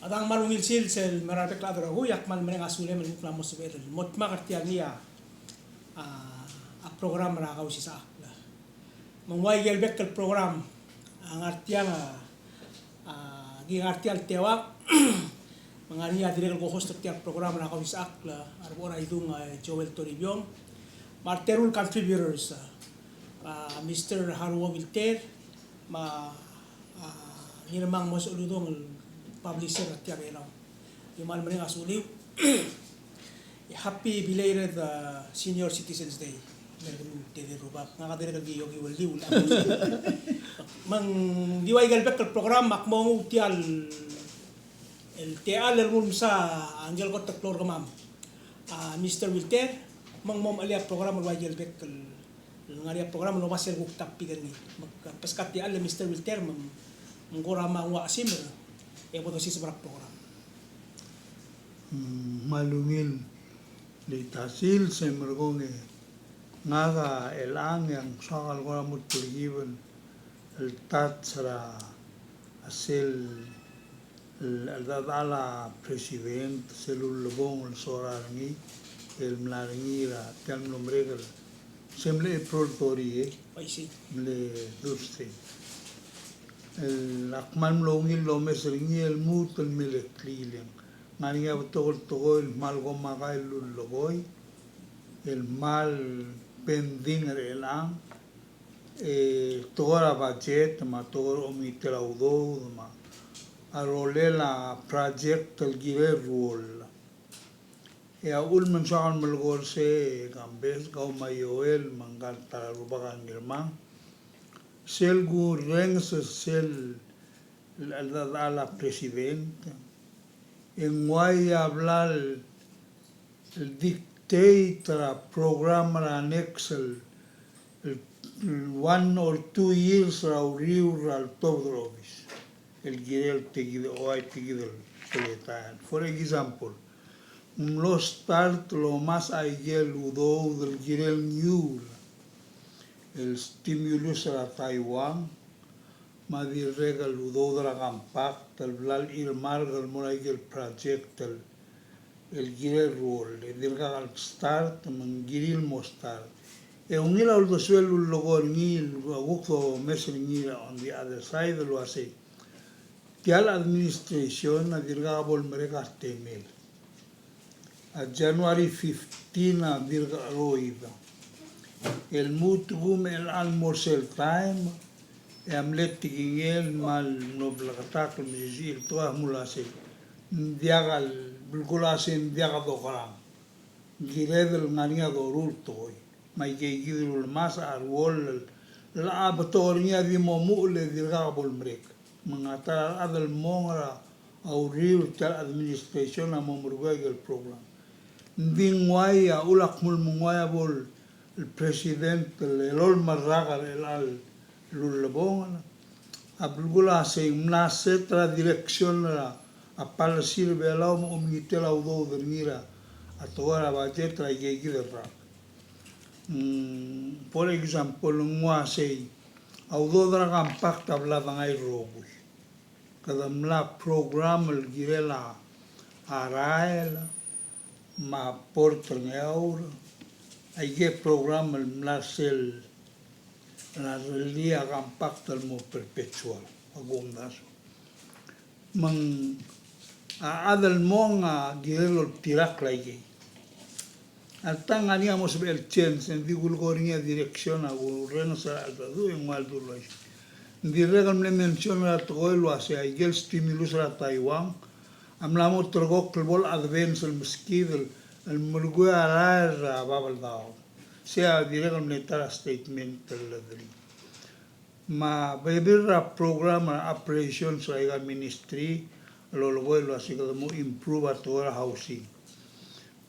Adang marungil sil sel merapek ladra hu yak man meneng asule men klamo sebel mot makartian niya a program ra kau sisa la mangwai gel bekkel program ang artiang gi artial tewa mangani adire ko host tiap program ra kau sisa la arbora idung Joel Toribiong marterul contributors Mr. Harwo Wilter ma nirmang mos uludong publisher at tiap elaw. Yung man maning asuliw. Happy belated Senior Citizens Day. Dili rubak. Nga kadiri kag-iyo giwaliw. Mang diway galbek kal program makmong utial el teal el sa angel ko taklor kamam. Mr. Wilter mang mom alia program way galbek kal ngaria program no basel guk tapi gani. Paskat teal Mr. Wilter mangurama wa simmer. Ebotosi seberapa program. Malungil di tasil semergonge ngaga elang yang sangal gora mutulgiban el tat sera asel el dadala president selul lebong el sorangi el mlaringi ra tiang nomregal semble protori Paisi. le dubste el akman longil lo mesringi el mut el melekliling ngani ya togol el mal goma ga el logoy el mal pending el ang togora budget ma togor omitela udo ma arolela project el gire rule ya ul mensakan melgor se gambes gau mayoel mangal tarubakan girmang sel gu reng sel a la presidenta en guay hablar el dictator programa la Excel 1 or 2 years rauriu al tobrovis el girel tegido oai tegido teletan for example lo start lo más aigel udo del girel new el stimulus a Taiwan, ma di regal udo dra compact, el blal irmar del morai el project el gire role, el dirga al start man giril mostar. E unila uldo suelo logo ngil agukto mesel on the other side lo hace. Tial administration a dirga bol mereka temel. A January 15 a dirga roida. El mutgum el almorsel time amlet tigingel mal no blakatak mizil toa mulase diagal bulgulasen diaga dokara giredel ngania dorul toy mai ke gidul mas arwol la abtornia di momule dirga bol brek mangata adal mongra au riu tal administration a momurga el program dingwaya ulak mul mungwaya bol el presidente el olmar raga el al lullabong abulgula se una setra dirección a pal sirve la omnitela udo dormira a toda budget la yegidra por ejemplo ngwa se audo dragan pacta hablaban ay robus cada mla program el girela arael ma porter euro hay que programa el mlasel la realidad compacta el mo perpetual agundas man a adel monga girelo tirak lagi altang aniamos el chance en digulgoria dirección a gurrensa aldo en maldulo diregal me menciona todo hacia el stimulus a Taiwan amlamo trogok bol advance el mosquito el mulgo ara babal dao sea diregal militar statement del ma bebirra programa operations aiga ministry lo lo así como improve toda housing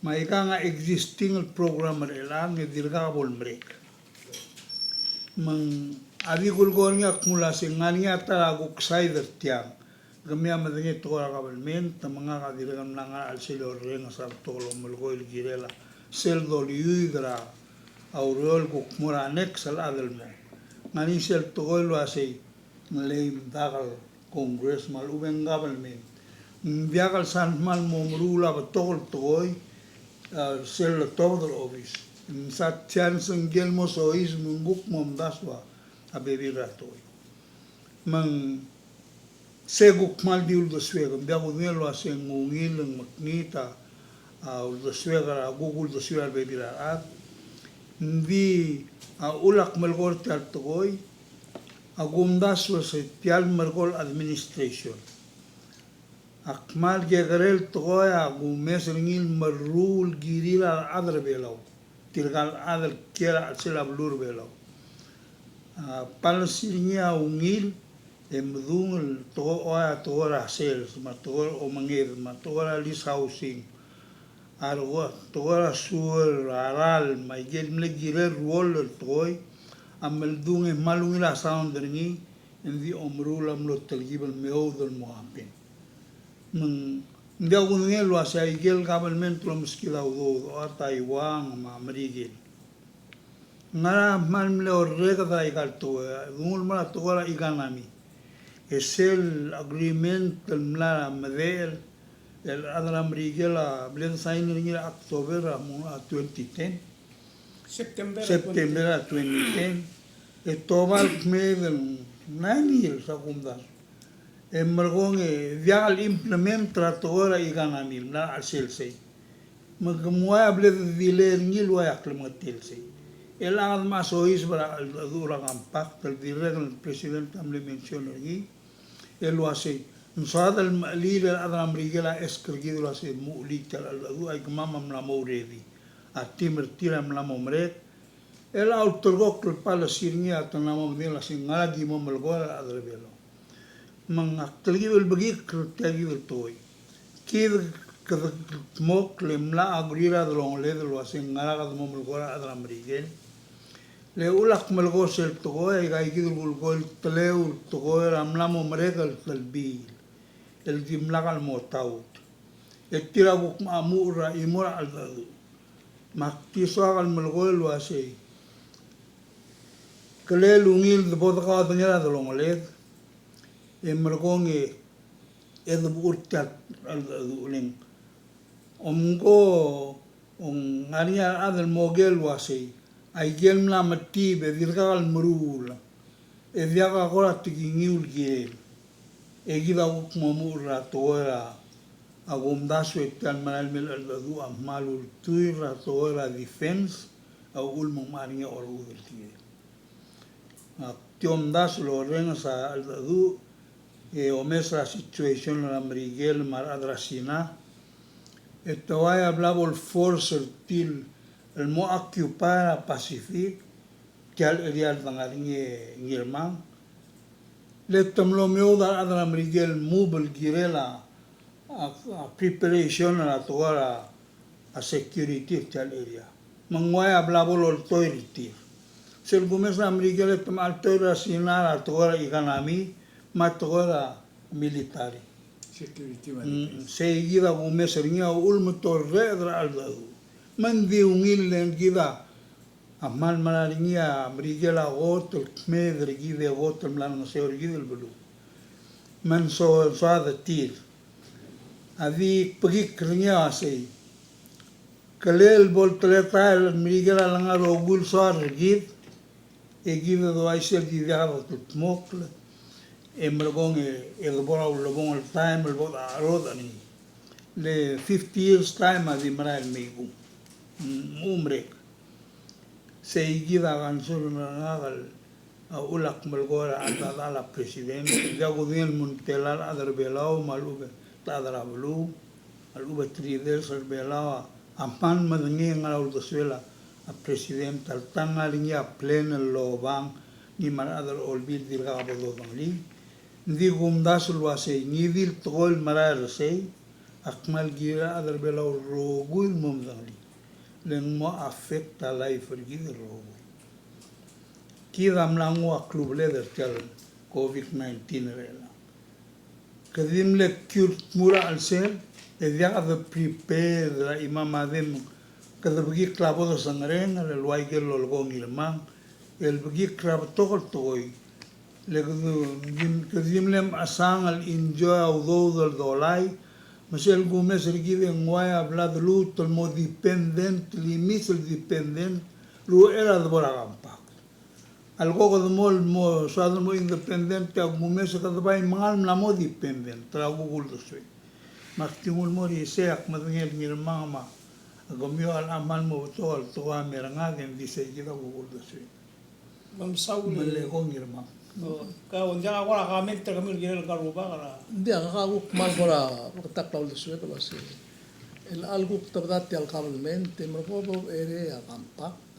ma ikanga existing el programa elang dirga bol break mang adi gulgornya akumulasi ngania taragu ksaider tiang gamia madenge tola government tamanga kadirgan nanga al selo renga sa tolo mulgo il girela sel doliudra aurol ku muranex al adelmo ngani sel tolo ase leim dagal congress mal uben government Biakal san mal mo mrula ba tol toy sel todo office. Sat chance ngel mo so is munguk mom daswa a bebi ratoy. Mang seguk mal diul do swega biaku nelo ase ngungil ng maknita do swega Google do swega bebi rat. Ndi ulak melgor tal toy agumdaswa se tial mergol administration. Akmal gegarel toya gumes ringil marul girila adar belau tirgal adar kera sila blur belau palsirnya ungil emdungel to oya tora sales ma tora o mangir ma tora lis housing arwa tora sur aral ma gel mlegire rol toy amal dunge malungila sound ringi endi omrula mlo telgibal meodol moapin nang hindi ako nangelo sa igel government lo muskila udo o Taiwan ma marigil nga malmle orrega da igal to ngul mala to wala iganami esel agreement mla madel el adra marigela blen sign ringi October 2010 September 2010 etobal kmeden 9 years akumdas emergong vial implement tratora iganamil na alselsei magmuaya ble diler ngil wa yaklemotel sei elangan masois bara aldura kampak tal direk president amle mention lagi elwase nsada al líder adram rigela escrigido ase mulik tal aldu ay mama mla moredi atimer tira mla momret el autorgok pala sirngia tanamo mela singagi momolgora adrebelo mangaktelgibel bagi kertagibel toy kid mok lemla agrira drong le lo asen ngara mo melgora adram rigel le ulak melgos el toy ga igidul gol tleu toy ramla mo mregal talbi el dimlagal mo taut el tirabuk amura imura al maktiso al melgol lo ase kele lungil de bodga danya drong le emergong urtat uling omgo on ania adel mogel wase ay gel la mati be dirgal mrula e viaga agora tigingiul gel e gida momura toera agumdaso etal manal mel aldu amalul tuira toera defense au ulmo maringa oru del tie tiomdas lo rensa aldu o mesra situation la Miguel mar adrasina etawaya hablaba el force til el mo occupar Pacific que al real dangaringe ngirman le tamlo meuda adra Miguel mobile girela a preparation la toara a security tal area mangwaya hablaba el toiriti sel gomesa Miguel tamal toira sina la toara ikanami matogora militari security seguida gumeseringa ulmutor redra aldadu mandi ungil gida amal malaringia brigela hotel medre gide hotel mlan se orgidel bulu man so da tir avi pagik ringa sei kalel bol tretal brigela langaro gul so gid e gide do aisel gida tut mokle emergong el bora ulobong el time el bora rodani le 50 years time adi maral meigu umre seguida gansur nagal ulak melgora ata la presidente ya gudien muntelar adar belau malube tadra blu alube tridel ser belau ampan madengi ngal dosela a presidente al tangalinga plena lobang ni mar adar olbil dirga bodo bangli ndi gumdas lo ase nivil tol marar sei akmal gira adar belau rogul momdali len mo affecta life gid rogo kidam lango a club leader tel covid-19 rela kadim le cure mura al ser e dia de prepare la imama dem kada bagi klabo do sangren le loy gel lo gongilman el bagi klabo tokol toy le kadim lem asang al enjoy au do dolai Masel Gomez regive nguaya blad lu tol mo dependent limisel dependent lu era de boragampa. Algo ko mo suado mo independent ka Gomez ka bay mangal na mo dependent tra gugul do sui. Maktingul mo ri seak madngel ngir mama. Agomyo al amal mo to al to meranga den di se gida gugul do sui. Mam saul Malle ko ngir mama. ka onja ko ka men ter kami girel karuba kara Hindi ako mal bora taklaw lusuet lo si. El algo tabat al cabalmente morbo ere a compact.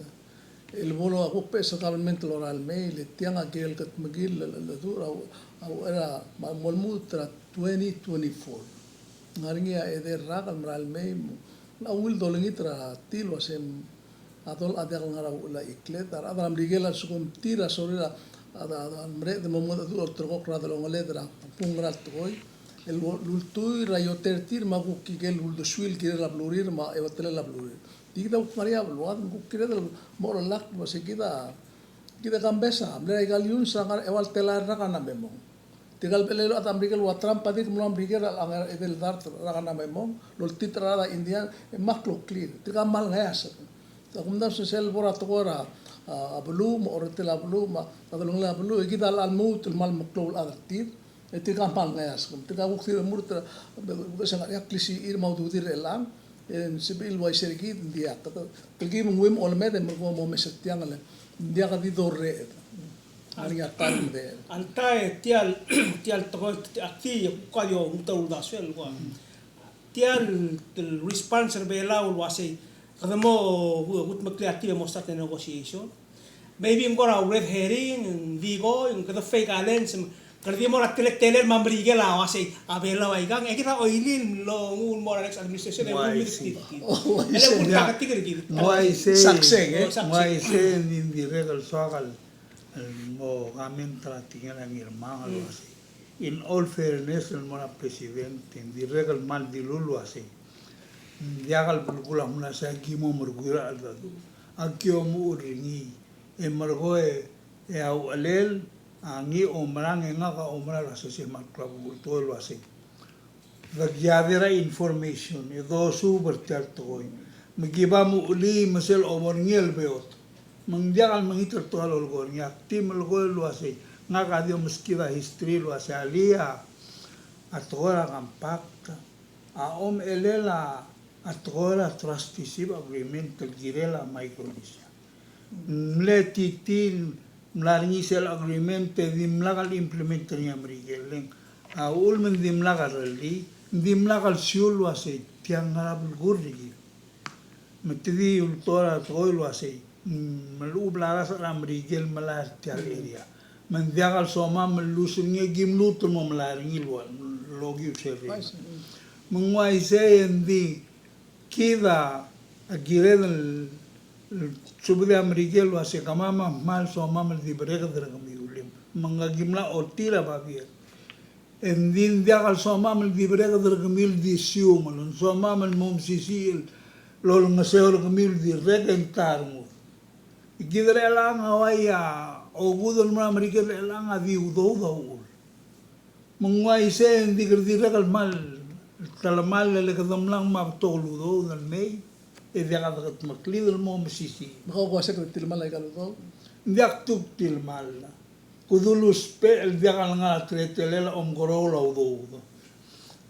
El bolo ako peso cabalmente loral me le tiang aquel kat magil la dura au era molmutra 2024. Ngaringi ede rakal moral me la wil dolingitra tilo sem atol adal ngara la iklet ara adam digela sukum tira sorira ada mre de momo du ortro kra de longa letra pungra toy el lultui rayo tertir ma ku kigel luldo swil kire la blurir ma evatele la blurir digda maria bload ku kire de moro lak ma se kita kambesa mre galiun sangar ewal telar rakana memo tigal pelelo at amrigel watram padik mulam brigel angar edel dar rakana memo lol titra da india maklo clear tigal mal ngayas takumda sel bora tokora abulum ortel abulum adalung la abulu kita al mut mal maklul adartir etika pal ngas tika ukti murtra sangat ya klisi ir mau dutir elang en sibil wa sergi dia kata kelgi mungwim olmed en mo mesetiang le dia kati dorre ari atan de antai tial to akti ko yo mutul da swel ko tial el response bela ul wasi kada mo gut makliati mo start negotiation maybe ngora red herring vigo yung kada fake alens kada mo ra teler mambrige la wasi abela wa igang kita oilin lo ngul mo next administration e mo militi ele un takati kiri Why say Sakseng, why say in the regal sogal mo gamen tratingan ang irmang alo asi. In all fairness el mona presidente in the regal mal di lulu asi. Diagal pelukula muna sa kimo mergura al dadu. Akio mo uringi e margoe e au alel angi omrang nga ka omra sa si maklabu to lo asi. Nagyadera information e do super tertoy. Magiba mo uli masel omorngel beot. Mangdiakal mangitor to alol gor nya tim lo lo asi. Nga ka dio meskida history lo asi alia atora kampakta. Om elela atora trusteeship agreement girela Micronesia. Mletitin mlaringi sel agreement dimlagal implementer nya mrigeleng. Ulmen dimlagal rali dimlagal siul wase tiang ngarabul gurri. Metidi ultora toil wase malu blagas ramrigel malar tial area. Mendiagal soma melusunge gimlut mo mlaringi logi usere. Mengwai sendi kida agiren subde amrigel wase kamama mal soma mel di brega dergami ulim. Mangagimla otira babir. Endin diagal soma mel di brega dergamil di siumalon soma mel mom sisil lol ngaseo gamil di regentar mo. Igidre lang awaya o gudol mo amrigel lang adi udo. Mengwai sendi gerdiregal mal talamal le kadam lang mabtolu do dal may e dia kad maklidel mo mesisi Maka ko sa kritil malay ka to. ndiak tuk til mal kudulus pe el dia kal nga tretelela gorola do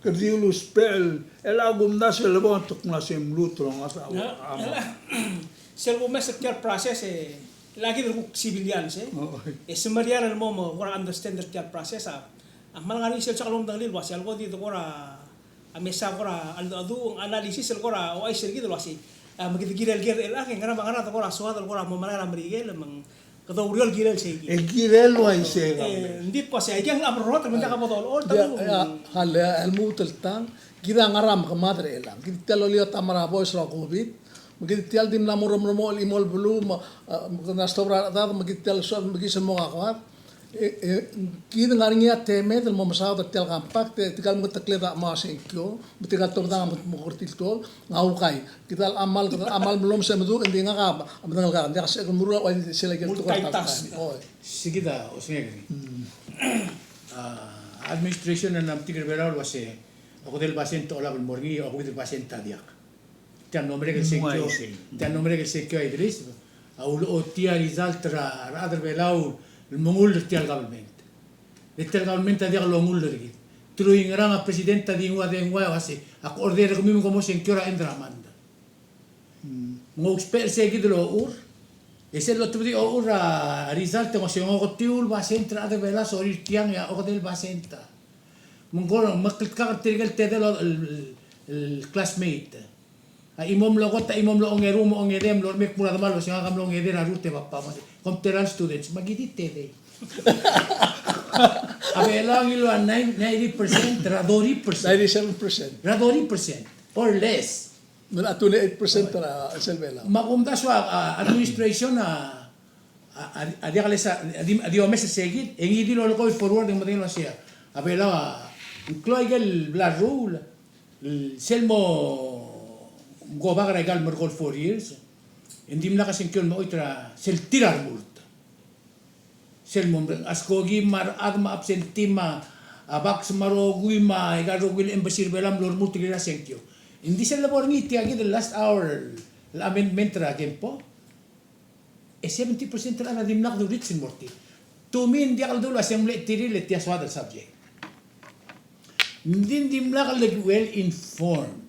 kudulus pe el agumda se le bon tuk na sem lutro nga sa sel mo mesetial process lagi del civilian e sumariar el mo ora understand the process amal ngani sel sa kalom dalil wasi algo dito ora amesa kora adu analisis el kora o ay sergi de lo así magigirel el akin ngana mangana to kora suad el kora mo manara mrigel mang kado uriol girel segi e girel wa ise ndi po se ayang amrot men ka bodol o Ya hal el mutel tang kita ngaram ke madre elang kita telo lihat amara boys ro covid mungkin tial dim lamur mo imol belum na stobra da mungkin tial so mungkin semua kakwat kita ngaringia teme del mo masao da tel kampak te tikal mo takle da ma senkyo bitikal to da mo kortil to ngau kai kita amal belum semdu endi nga ka amal ka dia se muru wa se lagi to ka Sigida osngegri administration and amtikir beral wase ako del basenta ola con morgi ako del basenta diak tan nombre que se Muay kyo sil. tan nombre que se kyo Idris au lo tia result ra adar belau el mongol tia government el government dia lo mongol ri tru ingranga presidenta di ngwa de ngwa wasi ako ordere ko mimo como se kyo ra endra manda ngo expert se gid lo ur ese lo tu di ura result mo se ngo tiul basenta adar bela so ri tiang ya o del basenta mongol maklit ka tergal tedel el classmate imom lo gota imom lo ongeru mo ongedem lo mek mura malo singa kam lo ngedera rute bappa mas computer students magiti tede abe lang ilo 90% radori percent 97%. radori percent or less Nun ato na 8% na Selvela. makumda swa administration adi kalesa adi omes segit engi di lo ko forward ng modelo siya abe la incloigel la rule selmo go baga regal mergol 4 years indim la kasin kyon mo itra sel tirar multa sel mom askogi mar agma absentima abak marogui ma igarogil embassy belam lor multi gira senkyo indi sel labor ngiti agi the last hour amendment ra gempo 70% ra dim nak do ritsin morti to min dia kal dolo assembly tiri le tia swada subject dim la kal well informed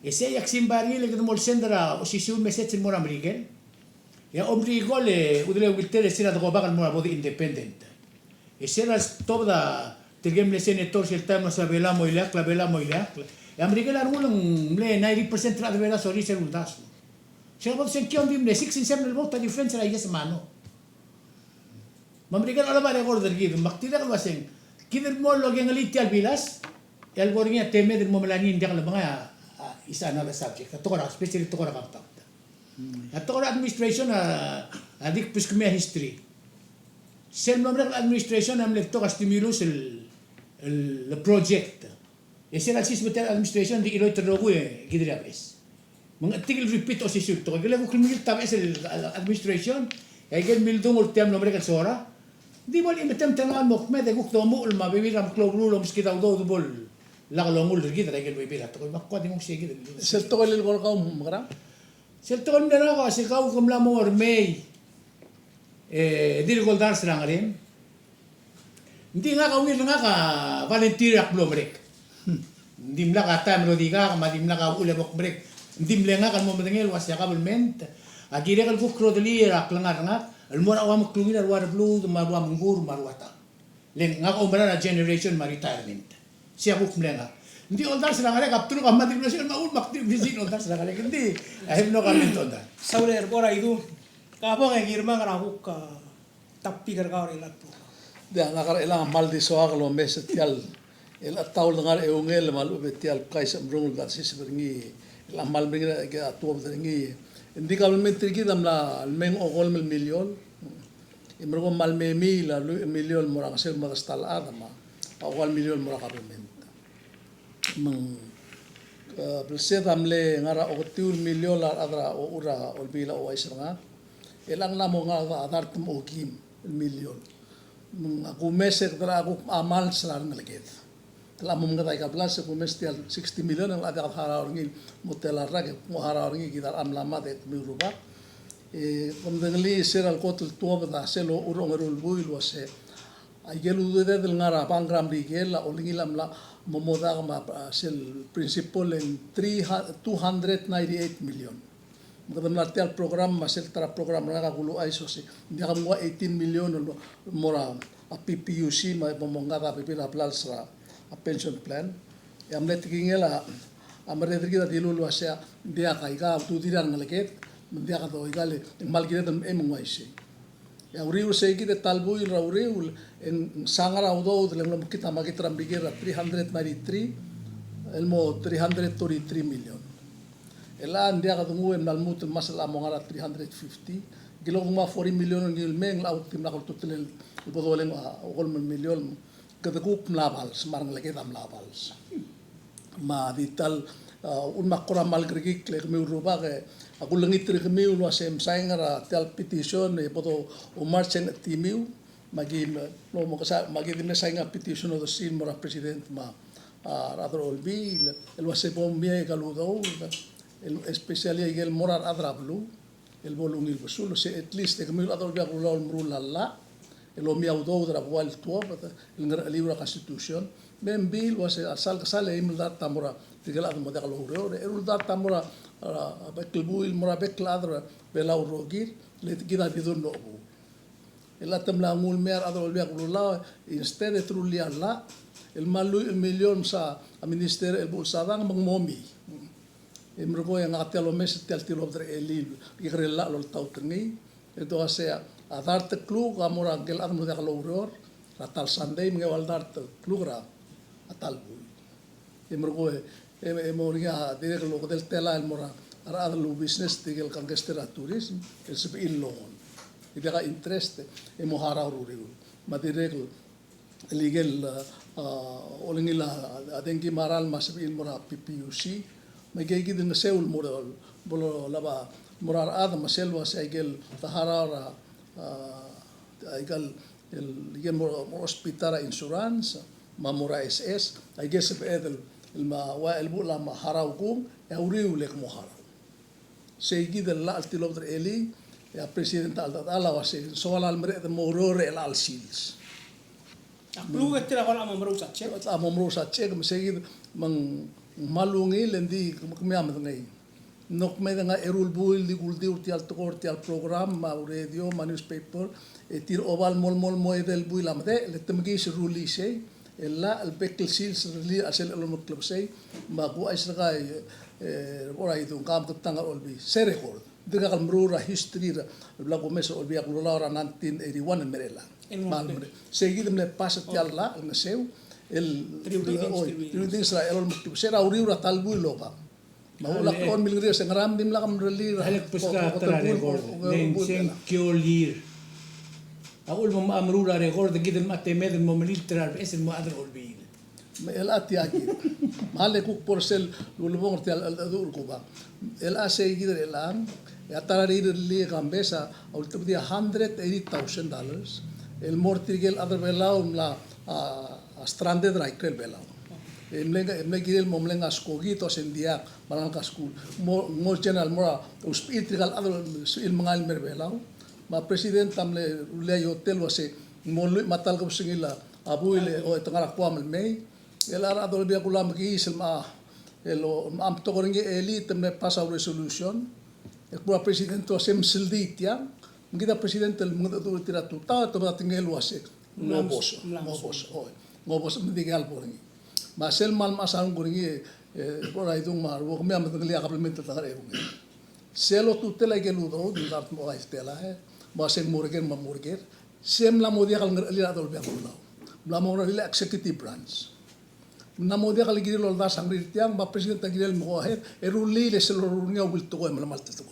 ese yaksin bari le gdmol sendra o sisiu meset sin mora mrigel ya omrigol udle wiltere sira do bagal mora bodi independent ese era toda tirgem le senator sel tam sa vela moilak la vela moilak ya mrigel armulong le 90% ra de vela sori ser undas se bod sen kion dim le 6 in 7 el vota difference ra yes mano mamrigel ala bare gorder gid maktida ka basen kider mo lo gengaliti al bilas el borgia teme del momelani ndia la mga is another subject. Tokora, especially tokora kampakta. Tokora administration adik piskumia history. Sel mamrek administration am lekto ka stimulus el project. Ese la sis meter administration di iloy trogu gidri abes. Mga tigil repeat o sisuk to. Gila ko kimil tabes el administration. Ay gel mildung ul tiam mamrek sora. Di bol imetem tangan mo kme de gukto mo ul mabibiram klobrulo mskita do bol. La kalongul gid regel bibira to makwa ding siya gid Sel to kalil gol ka umgra. sel to na ko si kau kum la mo ormei dir gol dar srang rim hindi nga ka wir nga ka volunteer ak blomrek ndim la ka time ro diga ma dim la ka ule bok break ndim le nga kan mo medengel was ya government agire kal kukro deli rak langar nga al mo ra wa maklungir war blue ma wa mungur marwata len nga ko umra na generation ma retirement siya buk mlenga hindi oldar sila kare kapturo ka matriculation maul makti visit oldar sila kare hindi I have no comment on that Sauler bora itu kapong ang irma ngarahuk ka tapi gargaw ilat po. Dia nakar ilang mal di soak lo mes tial el ataul ngar eungel mal ubetial kais mrung dat sis beringi ilang mal beringi ke atuam beringi indi government ki damla meng ogol million imro mal me mil million murang sel marastal adama ogol million murang government mang Belset amle ngara otiul million la adra o ura olbila o isra elang namo nga adar tum ogim million aku mesek dra aku amal selar ngelget telah mengatai kablas aku mesti 60 million yang ada hara orang ini motel arrak mo hara orang ini kita am lama det mi ruba komdengli seral kotul tua bata selo urong erul buil wase agelu de del ngara pangram digel la olingi lam la momoda ma sel principal en 298 million Dalam latihan program masih tera program mereka gulu aiso si dia kamu 18 million mora a PPUC ma pomongata pipila plalsra a pension plan yang melihat tinggal amare kita dilulu asia dia kaiga tu tidak ngelaket dia kata igale mal kita dan emungwaisi ya uriu sei kita talbui uriu en sangara udo dalam kita magitram bigera 393 elmo 333 million elan dia katungu en malmut masala mongara 350 gilo ma 40 million ngil meng la utim la tutel bodoleng ogol million kadakup mlabal semarang lagi tam labal ma dital un makora mal grigik le mi ruba ke aku lengit re mi lo sem saingara tel petition e bodo o marchen timiu magi no mo kasa magi dime sainga petition do sin mora president ma adro olbi el wase bombie galudo el especially el morar adrablu el volungil besul se at least que mil adro bia gulo mrulalla el omiaudo dra wal tuop el libro constitution ben bil wase asal sale im dar tamora tigel ad mo dagalo ro el dar tamora bekel buil mora bekel adra belau rogir le tigida bidun no bu el atamla mul mer adro bia gulo instead de trulialla el malu el million sa a minister el bulsadang mangmomi emrgo yang atelo mes tel tilo dre elil igrella lo tautni edo asea adart klug amora gel admo de galoror ratal sunday me waldart klugra atal bu emrgo emoria de lo del tela el mora ara adlu business tigel kangestera tourism el sub illon idega interest emo hara ruriu madirel legal olengila adengi maral masbil mora PPUC magigi din seul moral bolo laba morar ad maselwa segel taharara aigal el gen hospital insurance mamora SS I guess bedel el ma wa el bula ma haraukum euriu lek mohara segi del la altilob eli ya president ala wase soal al mere de morore el al sils Aklu tira kola mamro sa che. Amomro sa che kum segid mang malungi lendi kumyam ngai nok me nga erul buil di guldi urti al tokor ti al program ma radio ma newspaper etir oval mol moedel buil amde letemgi ruli sei ella al bekel sils ruli asel al club sei ma ku aisra ora itu kam tanga olbi se record diga kal mrura history la gomes olbi akulu la 1981 merela seguido me pasa tialla el seu el triuding Israel el mukti sera uriura talbu loba maula kon milgri se ngaram bim la kam reli halek puska tara record nen sen kiolir اقول ما امرورا ريكورد جدا ما تمد الممليل ترى اسم ما ادري اقول بيه el atiaki male kuk porcel lulubong tial adur kuba el seguido el an ya tarari li gambesa ultimate $180,000 el mortigel other belau la stranded raikel belau emlega el momlenga skogito sendia malanga school mo general mora uspitrigal other il mangal mer belau ma president tamle le hotel wase mo matal ko singila abuile o tangara kwam mei el ara do bia kulam ki selma el am to goringe elite me pasa resolution el president to sem silditia Mungkin presidente el mundo tu tira tu ta tinggal wase ngobos mendigal poringi masel mal masang poringi pora itu mar wo me am tengli akaplemento ta gare bungi selo tu tela ke ludo du dart mo estela maseng murger sem la modia kal li adol be akula la mo la executive branch na modia kal giri lol da sangri tiang ba presidente giri mo her eruli le selo runia wil to em la malta to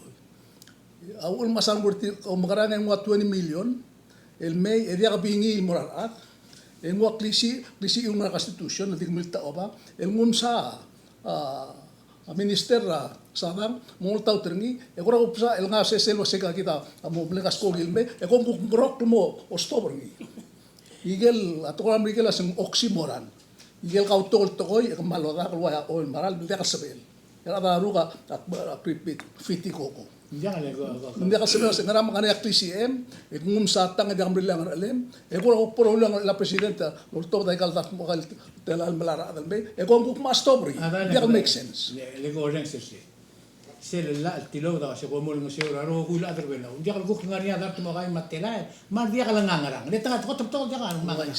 awul masang burti o magarang en 20 million el may edia bingi moralat en wa klisi yung constitution nating milta oba el ngumsa a minister sadam mol tau terni e gora upsa el nga seselo seka kita amo blegas ko gilme e kom grok mo ostoborni igel atoram rigel asem oxymoron igel ka utol tokoy e maloda ko wa o maral bilda kasbel era da ruga at fiti koko jangan lego hindi ka sabi sa ngaram kanaya TCM ngum satang di ambil lang alem ko poro lang la presidenta lorto dai kal tak makal telal melara dal be ko nguk mastobri dia make sense lego orang sesi sel la tilo da se ko mol museo ro gul adar bela dia kal guk ngania dar tu magai matela mar dia kal ngangarang le tangat ko to dia kan magai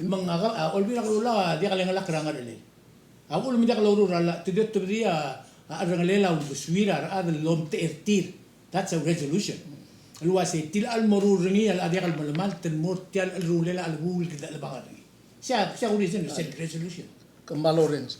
mangaga olbi la dia kal ngalak rangarele aqul mi dia kal ro la tidet dia Arrangalela uswira ada lom tertir that's a resolution الواسي تل المرورني الأديق الملمال تنمر تل الرولا الغول كذا البعاري شاء reason set resolution Malorens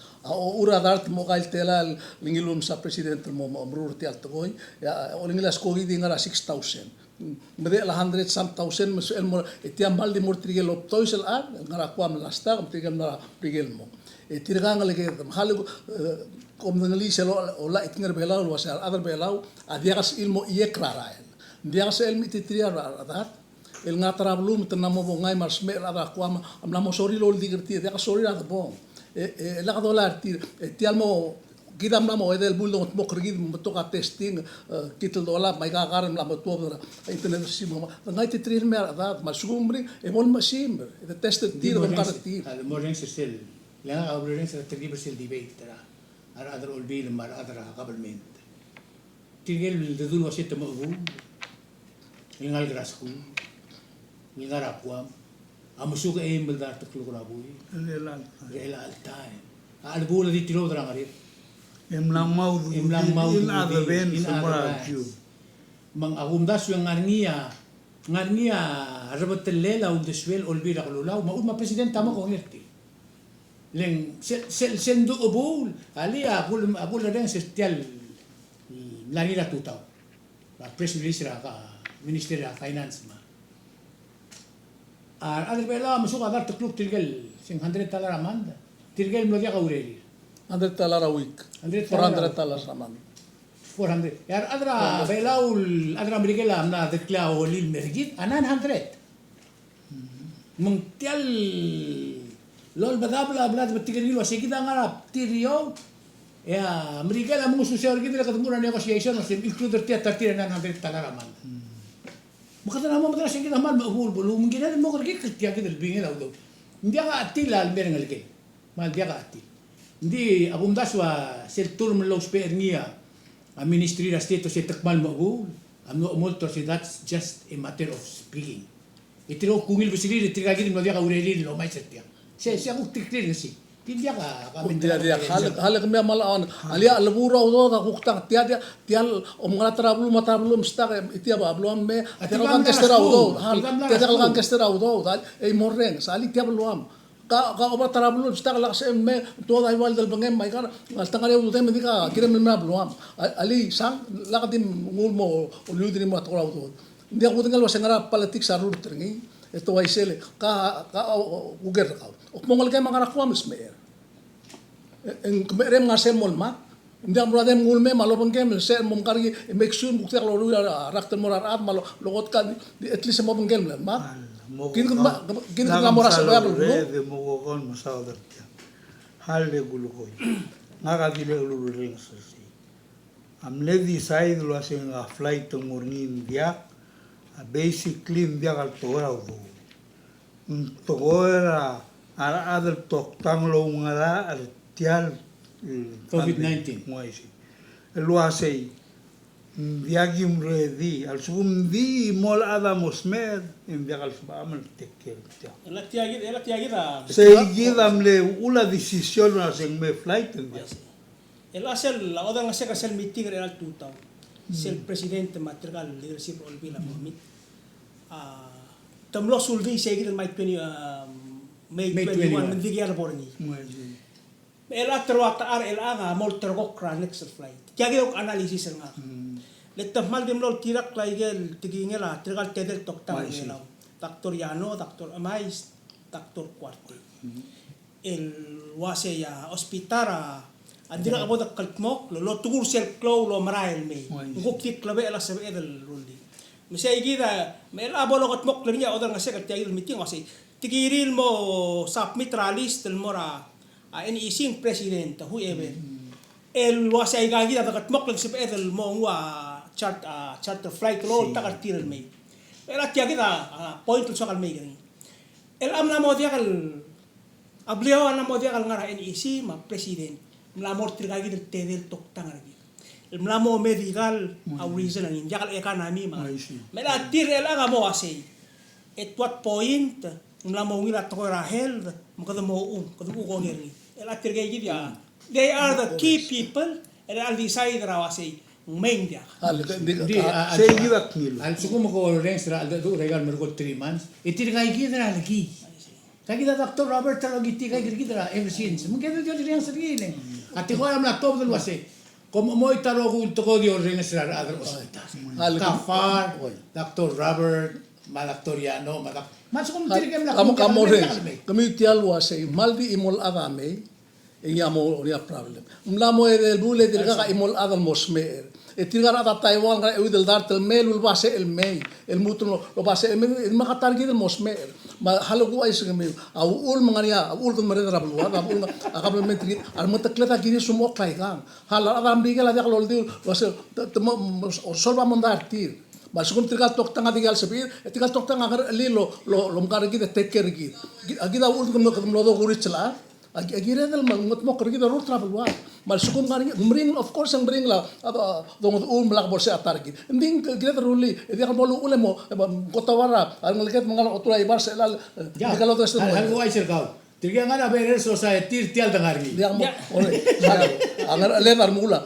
ura dart mobile telal lingilum sa president mo amrur ti altoy ya olingilas ko gidi ngara 6,000 mede la 100 some thousand mas el mo etiam mal di mortrigel optoy sel an ngara kwam lasta tigam na prigel mo etirgang lege halu kom ngali selo ola itnger belau wasal other belau adias ilmo iekrarael dias elmi titria adat el ngatra blum tanamo bongay marsme ada kwam amnamo sori lol digirti dia sori ada bong la ka dolar tial mo kita mlamo edel buldo mo krigi mo to ka testing kitel dola mai ka karam la mo to internet si mo ngai te trir mer da ma sugumri e mon machine the tested tir mo ka tir Morning still. Lang ang morning sa tribe still debate tara. Ara other all bill mar other government. Tigel de dulu wasit mo ubu. Ingal grasku. Ingal apwa. Amusuka e mbaldar ta klukurabu. Lelan. Rela altai. Al bula di tilo dra ngarit. Imlang mau in other events moral you. Mang agumdas yung ngarnia arabat lela ul deswel olbira kalulaw ma presidente mo ko ngerti. Leng sendo obul ali akul ren sestial lanira tutaw. La press release ra ka Ministry of Finance ma. Adal bela masuka dar tukluk tirgel sing $100 amanda. Tirgel mo dia ka ureli. $100 a week $400 a month 400. Yar adra belaul adra merikela amna dekla olil mergit 900. Mungtial lol badabla blad batigil wa sekida ngara tirio ya merikela mung susah gitu ketemu negotiation masih include tiap $900 aman. Makata nama madras kita mal bul mungkin ada mau kerja kerja gitu lebih nggak tahu. Dia ka atil al merengal ke. Mal dia ka atil. Hindi abum daswa sel turm lo spernia a ministry da state se takmal mo am no molto se that's just a matter of speaking. Itiro kumil bisili tiragin mo dia ka ureli lo mai setia. Se aku tiklir si. Tindia ka dia hal kami malawan alia lebura udo da kukta tial omngra trablu stak itia babluam me kan kestera udo hal kan kestera udo ei morren sali tial luam ka oba trablu stak la me toda igual del bangem mai kan tangare udo me dika kirem me babluam ali sang la kadim ngulmo uludri mo tora udo dia ko tingal wasengara politics arur trengi esto vai sele ka uger ka mongol kay mga rakwam smer en merem ngasem molma ndia mradem ngulme malopon kem ser mom kargi make sure bukti kalau lu rakter morar at malo logot kan at least mo bengkel ma kin ngamora sa ya bro de mo kon masauder hal de gulukoy ngaga dile lu ring sasi amne di side lo hacen a flight morning dia basically dia kal tora do tora ara adel toktang lo ngara tial COVID-19. Lo hace viagim redi al sum di mol adamos med en viagal subamel tekel. Ela tiagi da. Seguidam le una decisión hacen me flight en dia. Ela sel la oda ngase ka sel meeting real tutau. Sel presidente matrigal leadership olbila momit. Tamlo sulvi segir mai 20 May 21 mendigiar borni. Ela terwata ar ela nga mol tergokra next flight. Tiagi ok analysis nga. Letam mal dim lol tirak laigel tigingela trigal tedel toktang ngelaw. Doctor Yano, Doctor Amais, Doctor Cuarte. El wase ya hospitara andira abo da kaltmok lo tugur sel klow lo marail me. Ngokit klabe ela sabe edel ruldi. Misay gida mel abo lo katmok lanya odar nga se tiagi meeting wase tigiril mo submit ralis del mora NEC president whoever el wasay gagi da katmok lang sip edel mo wa charter flight lo takartir me era tiagi da point to sakal me gani el amna mo dia kal ableo ana mo dia kal ngara NEC ma president mlamor tirgagi del tedel toktang lagi el mlamo medical a reason ang jakal economy ma mela tir el aga mo wasay at what point mlamo ngira to rahel mo kadu ko ngeri they are the key people and I'll decide rawasi main dia Seguida kilo. Al suko mo ko renstra al do regal mergo 3 months. Itir kay gidra lagi. Kagi da Dr. Robert Tarogiti kay gidra ever since. Mungkin do di yang sarili. Ati ko am na top del wase. Como mo itaro ko to ko di renstra other hospitals. Kafar, Dr. Robert, Dr. Yano, masuk ko tirigam na kami tial wase maldi imol agame iyamo ria problem mlamo el bule dirga ka imol adal mosmer etigar ata Taiwan ka udel dar tel melul base el mei el mutno lo base el makatar gid el mosmer ma halagu ay sa kami ul mangania ul kun mare rabul wa ul akabel mentri al matakleta gini sumo klay kang hala adam bigel adak lol di was solva mondartir masuk tirgal tok tanga digal sabir tirgal tok tanga agar lilo lo mkar gida take care gid agida ul kun lo do guri chla agira dal mangut mo kergi darur travel wa mal sukun ngari ngumring of course ang bring la dong malak borse atar gid nding gira daruli edi kan bolu ulemo kotawara ang liket mangal otura ibar se lal dikalo to sto hal ko ay sirkaw tirga nga na berer society tial dangargi dia mo ore agar le dar mula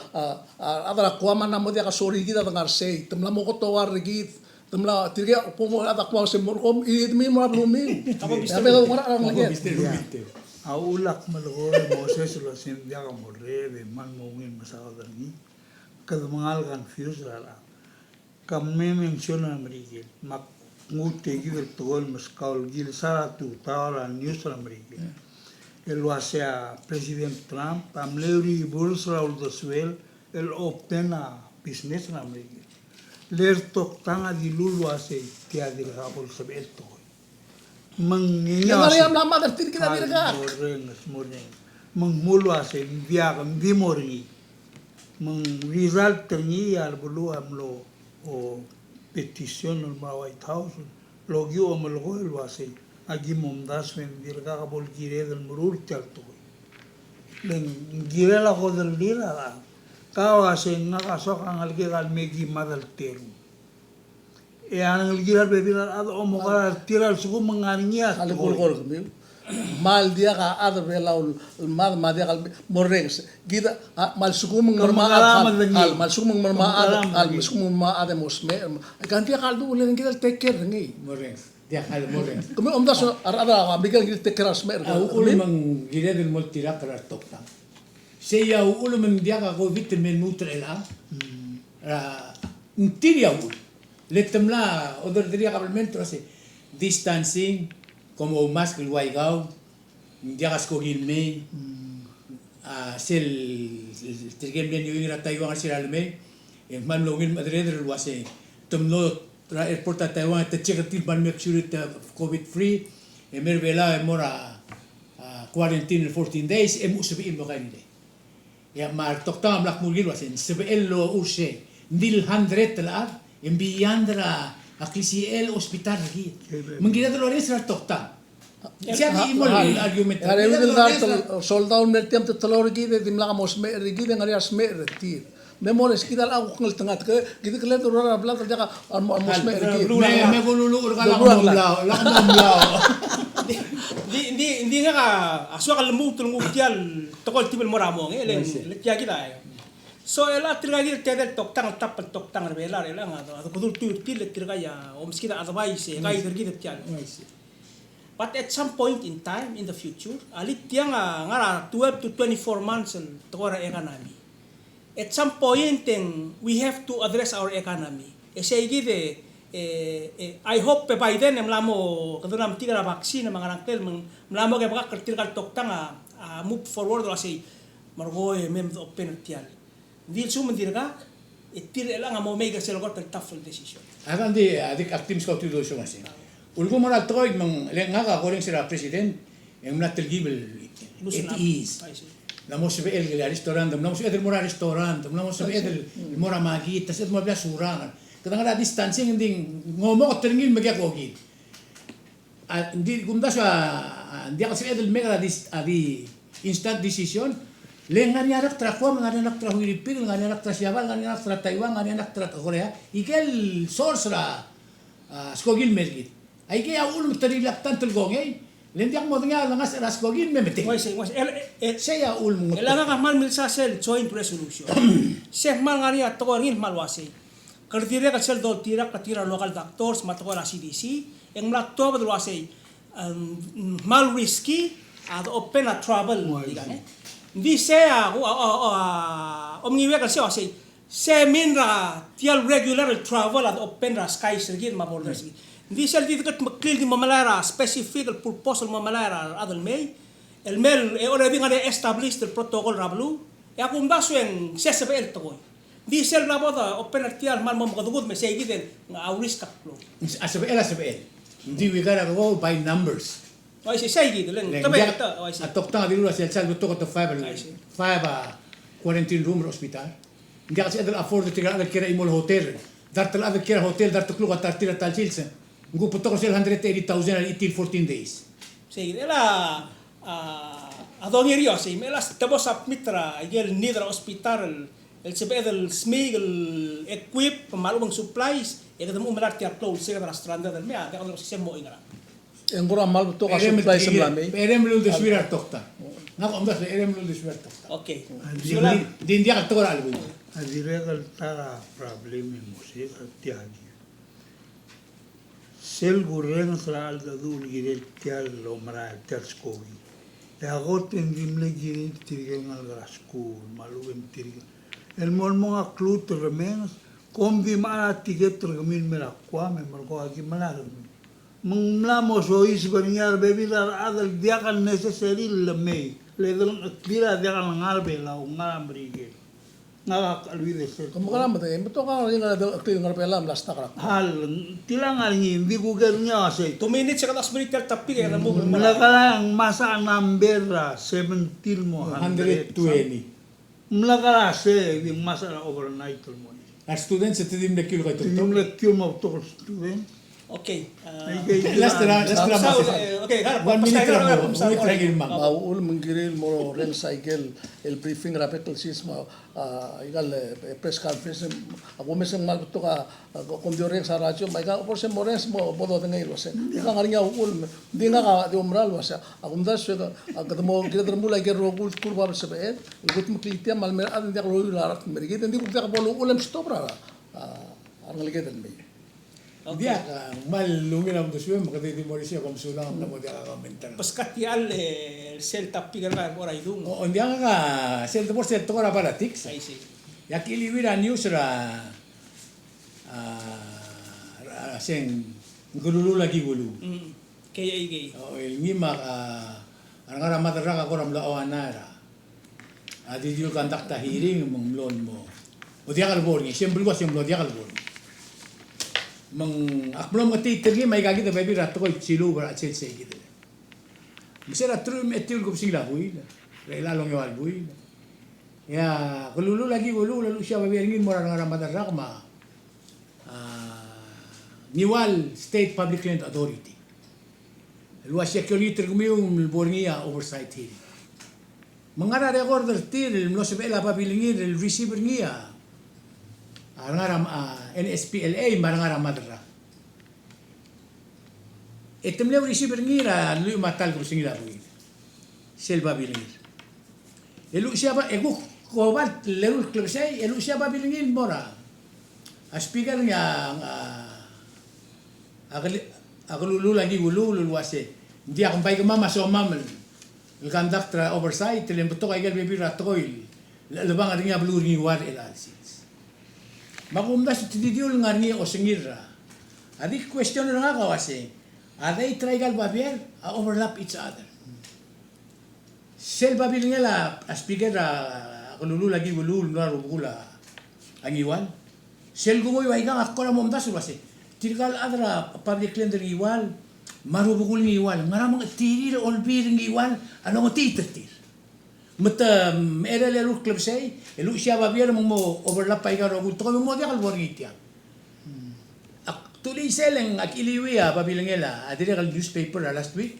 adara kuama na mo dia ka sori gida dangar sei temla mo kotawar gid temla tirga pomo ada kwa se morkom idmi mo blumi abe ko ngara ang liket Aulak malagor Moses lo sindiaga morre de man mungin masalah ni kad mangal confuse rala kamme menciona amerike mak ngute gil tol maskaul gil saratu tawala news amerike el wasea president Trump amleuri bulls raul doswel el optena business na amerike ler tok tanga di lulu ase tia di rapol sabel to Mariam lama tertir kita dirga. Moreng, mengmulu ase biak di moringi, result terni al bulu amlo o petition al White House logi o amlo el ase agi momdas men dirga kabol gire del murur terto. Len gire la kodel dira la. Kau ase nakasok ang algi al megi madal teru. Yang girar bebilar ada omogar tirar suku menganiya Al kol kami mal dia ka ada belaul mal dia kal morrengs gida mal suku mengerma mal suku mengerma al suku mengerma ada mosme kan dia kal du ulen kita take care ngi moreng dia hal moreng kami das ada bigal kita take care smer ul mang gire del multira krar tokta seya ul mang dia ka go vitamin nutrela ra untiria ul letemla odor diria kabelmento ase distancing como mas que guaigao dia kasko gilme sel tergem ben yuira Taiwan siralme en man login madrid lo ase tomno airport Taiwan te check til ban make sure te covid free e mervela e mora quarantine 14 days e musubi mo kanide ya mar toktam lak mugil wasen sebello use nil 100 la enviandra a KCL hospital aquí. Mengira Dolores ra tokta. Siya di mo argument. Are we will dar soldado mer tiempo telor gide dimla mosme gide ngari asme retir. Memores kita la ko tengah ke gide kele to ra bla ta ka mosme gide. Me golulu urgala ko lao. Di nga aswa kal mu tulungu tial tokol tibel moramo le tiya kita. So ela tirgagi tedel toktang tapal toktang rebela ela nga to kudur tu til tirgaya omskida advice gai dirgi tian. But at some point in time in the future alit tiang ngara 12 to 24 months tokora economy. At some point we have to address our economy. Esegide I hope by then mlamo kadunam tiga vaccine mga nangtel mlamo ke baka tirgal toktang move forward la say margoy mem open tial. Dil su mendirga itir elang mo mega selgot tough decision. Akan di adik aktim ska tu do so masi. Ulgo moral troy mang lenga ka koring sira president en una telgibel it is. La mo se el restaurant, la mo se el mora restaurant, la mo se el mora magita, se mo bia surangan. Kadang ada distancing ending ngomo ko terngil megya ko gi. Di gumda sa dia kasi el mega di instant decision. Lengan yarak trakwa ngani anak tra Filipina ngani anak tra Siabal ngani anak tra Taiwan ngani anak tra Korea ikel source ra skogil mergit ai ke aul mutari laktan tul gongay lendiak mo nga langas ra skogil memete se ya ul mo elanga ka mal milsa sel joint resolution se mal ngani atko ngin malwase kardire ka sel do tira ka tira local doctors matko la CDC eng mlatto badwase mal risky ad open a travel digane di saya omniwe ka siya se minra tial regular travel at open ra sky sergit ma borders di sel di kat maklil di mamalara specific purpose mamalara adal may el mel already nga established the protocol rablu e akong daso en CSPL to di sel na boda open tial mal mo kadugod me say giden nga awris kaplo asabel Hindi we gotta go by numbers. O ay si Saigi lang. Tapi ito, o ay si. Atok tanga dulu si Elsa betul kata I see. five quarantine room hospital. Hindi kasi adal afford tiga ada kira imol hotel. Dar tel ada kira hotel dar tuklu kata tira tal chilsa. Ngu putok ko sel 180,000 al itil 14 days. Sige, ela adon iriyo si melas tapos sa mitra igel nidra hospital el sebed el smig el equip pamalubang supplies ito mo umalat tiar close sa restaurant del mea kaya ko si semo ingara. Yang kurang mal betul ka supply sa mlami. Perem lu de suira tokta. Ngako amdas perem lu de suira tokta. Okay. Din dia katora albu. Adiregal tara problemi musik tiagi. Sel gureng sral da dul girel tial lo mara tial skogi. E agot en gimle girel tirgen al grasku malu en tirgen. El molmo a clut remenas kombi mara tiget tergemin mera kwa me mergo agi malar. Menglamo sois bernyar bebidar adal dia kan necessary lemei. Le dalam tira dia kan ngarbe la ngaram brige. Ngak alwi dese. Kamu kan mata betul ka ring ada aktif ngar pelam lasta ka. Hal tilang alngi hindi Google nya say. 2 minutes sa katas militar tapi kaya mo Melakalang masa number 17 mo 120. Melakala se di masa overnight mo. A students at din de kilo kay Yung tokta. lecture mo to student. Okay. Last Okay, harap 1 minute lang mo. sa Wait lagi mang. Maul menggiril mo ren cycle el briefing rapid sis ma igal press conference ako meseng mal betul ka kondiore sa radyo may ka por se mores mo bodo tengay lo se ka ngarinya ul di nga ka di umral lo se ako mdas se ka mo kita termula ke rogul kurba se be gut mo klitia mal mer ad dia lo larat merigit ndi ko ka bolo ulam stop ra ang ligetan me. Dia mal luminam to swim makati di mo siya kung sulang na mo dia ka mental. Paskatial sel tapi kan ora idung. O dia ka sel por ser tora para tix. Ay si. Ya kili wira news ra sen gululu lagi gulu. Kaya igay. O el ngima ka angara madara ka koram la awanara. Adi dio kandak ta hearing mong lon mo. O dia kalbor ni siyempre ko siyempre dia kalbor. Mang akmlo mati tergi mai gagi da baby rat ko chilu bara chel se gide. Misera trum etil ko sila buin. Rela long yo albuin. Ya kululu lagi gulu lalu siya baby ngin mora ngara madara ma. Niwal State Public Land Authority. Luas siya kiliter kumium borngia oversight hearing. Mangara recorder til no se vela pabilingir el receiver ngia. Ngaram NSPLA marangara madra. Etemle receiver ngira lu matal ko singira buin. Selva bilingir. Elu siapa ego kobat lelu klebsay elu siapa bilingin mora. A speaker nga agalulu lagi gulu luwase. Dia kampai ke mama so mamal. El conductor oversight le beto kay gal bebi ratoil. Lebang adnya blur ni war elalsi. Magumdas tididiul ngarni o singira. Adi question na nga kawase. Are they trigal babier? Overlap each other. Sel babil ngela aspiger kululu lagi gulul na rugula. Angiwan. Sel gumoy wa igang akora momdas wase. Tirgal adra public lender iwal. Marubugul iwal. Ngaramang tirir olbir iwal. Ano mo titertir. Mata era le lu club sei e lu sia babier mo overlap pa igaro gulto ko mo dia kalborgitia. Tuli seleng ak iliwia babilangela adire kal newspaper last week.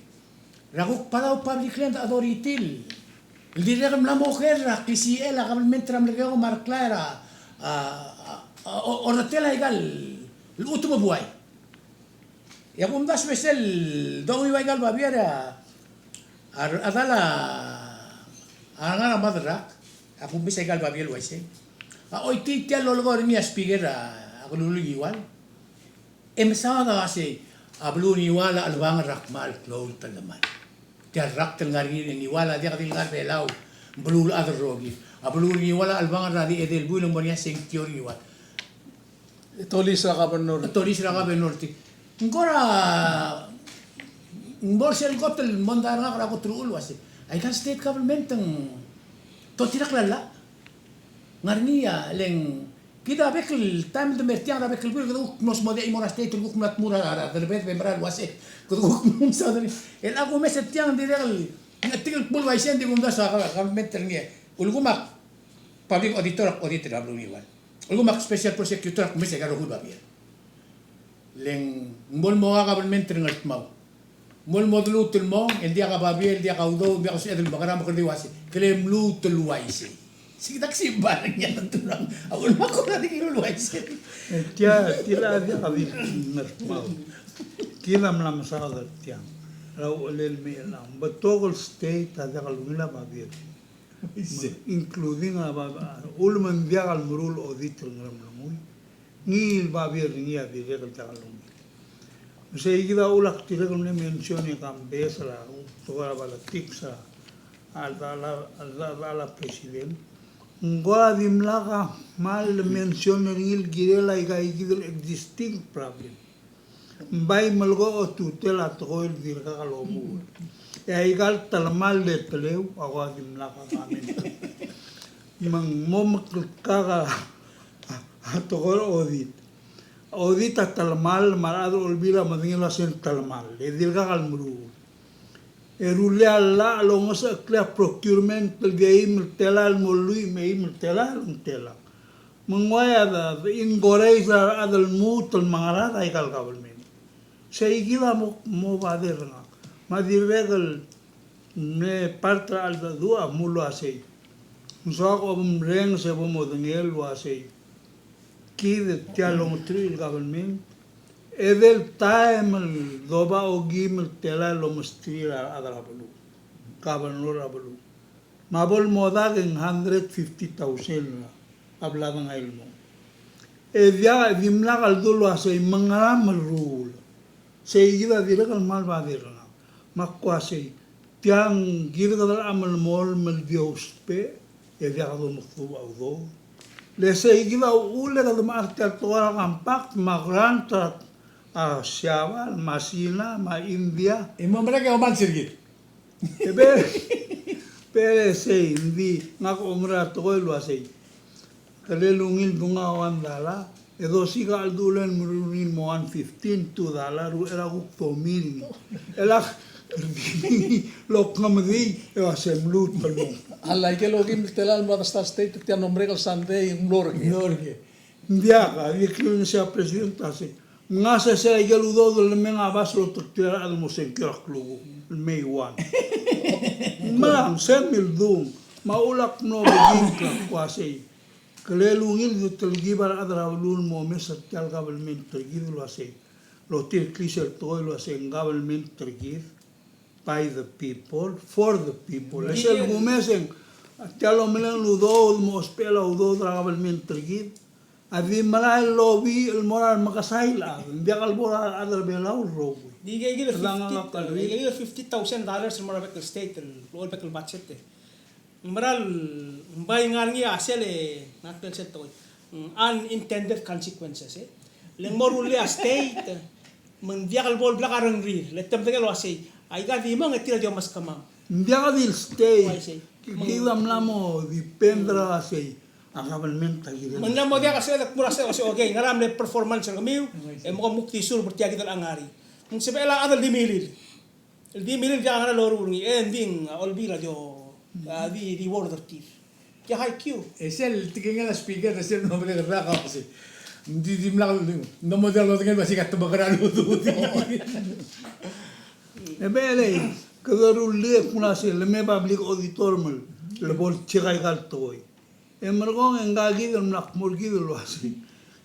Raguk palaw public land authority. Dire kam la mujer kisi ela kam mentram le ko marclara ortela igal el último buay. Ya bundas mesel do igal babier adala angara madrak aku bisa gal babiel waise oi titia lolgor mi aspigera aku lulu iwan emsawa wase ablu ni wala albang rakmal klol talaman dia rak telngari ni wala dia katil ngar belau blul adar rogi ablu ni wala albang radi edel bulung monia sengtior ni wal Tolis ra ka benor. tolis ra ka benorti ngora ngorsel gotel mondara ra ko trul wase ay kan state government ang to tirak lala ngarniya leng Kita bekel time de mertiang da bekel bil kadu nos mode imora state tu kunat mura ara de bet bembral wase kadu mum sa dali el ago mes tiang de regal natil pul waisen di gumda sa ka meter nge ulguma public auditor ablu ni wan ulguma special prosecutor mes ga ro ba bien leng mol mo ga government ngat mau mol modlu tul mo el dia ga ba bien el dia ga udo bi asu edel bagara mo kadi wase klem lu tul waise Sikitak simbahan niya ng tunang. Ako naman ko natin kinuluwaysin. Tila dia kami ngertmau. Kila mlam sa tiang. Raw olel me lang. But Togol state ada kalungila mabir. Including ulman dia kal murul audit ngram lamoy. Ngil mabir niya dire kal takalung. Saya kira ulak tira kal mention ni kambes la. Togara bala tiksa. Ala presiden. Ngora dimlaka mal mention ngil girela igidel existing problem. Bay malgo o tutela toil dirka kalomu. Ya igal talmal de teleu awa dimlaka kamen. Mang mom ka toil audit. Audit talmal marado olbira madingila sen talmal. De dirka kalmuru. Erule alla longos clear procurement pelgaim telal molui meim telal tela mengwaya da ingoreza adal mutul mangara ay kal government sei gila mo bader nga madiregal ne partra al da dua mulo asei so ko reng se bo modengel wa sei kid tialong tril government Edel time doba o gimel tela lo mustrira adala balu, kabanora balu. Mabol moda en 150,000 ablaban ilmo. Edia dimla kaldulo ase mangaram rule. Se ida direkal mal badirna. Makwa se tiang girgal amal mol mel diospe edia kado muktuba udo. Le se ida ule kado martel toara kampak magranta siapa masina ma India Imo mereka yang man sirgit. Pere sei ndi ngak omra toy lo sei kalelungil bunga wandala edo siga aldulen murunin mo 15 $2 era gukto mil ela lo kamdi e semlut palmo Alla que lo que telal ma sta state ti hanno omregal sande in lorge. ndiaga viklu se presidenta se ngasa se yaludo del menga baslo tutira al mosenkirak klugu May 1 malang semil dum maulak no begin kwasei kelelungil yutelgibar adra ulul mo mesat kal government tergid lo asei lo til krisel toy lo asei government tergid by the people for the people esel gumesen talo melen ludo mo spela udo government tergid Adi malay lobby el moral makasaila dia kalbora adar belau rogo Di gigil $50,000 mara bekel state el bekel budget maral mbay ngarngi asele natel seto unintended consequences leng moruli a state men dia kalbol blakarang rir letem tegelo ase ay gadi mang etira dia mas kamam dia kadil state kilam lamo dipendra ase government tagi Mengna mo dia kasi mura sa okay ngaram le performance ng miu e mo mukti sur bertiagi dal angari kung sebe la adal di milil dia ngara loru ni ending olbira jo di word tif ya hay q Es el tinggal speaker de ser nombre de raga kasi. Di mla no model lo tinggal basi kat bagaran lu tu. Ebele kadaru le punase le me public auditor mal le bol chigai gal toy emergong engagi del nak murgi del wasi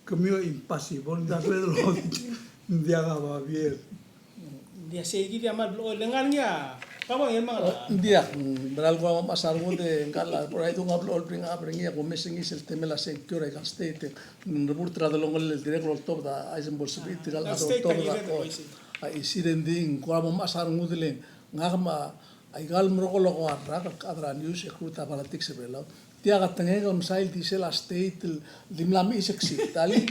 kemio impossible da pedro dia ga bien dia segi dia mal lo lengannya kamu yang mangala Dia beral ko masar mo de kala por ahí tunga blol pringa pringa ko messing is el tema la sector e state report tra de lo el director top da Eisen bolsibit gal da top da ai sirending ko mo masar mo de ngama ai gal mo ko lo ko arra kadra news e kruta politics e bela Dia katenge ko misail di sela state dimlami seksi tali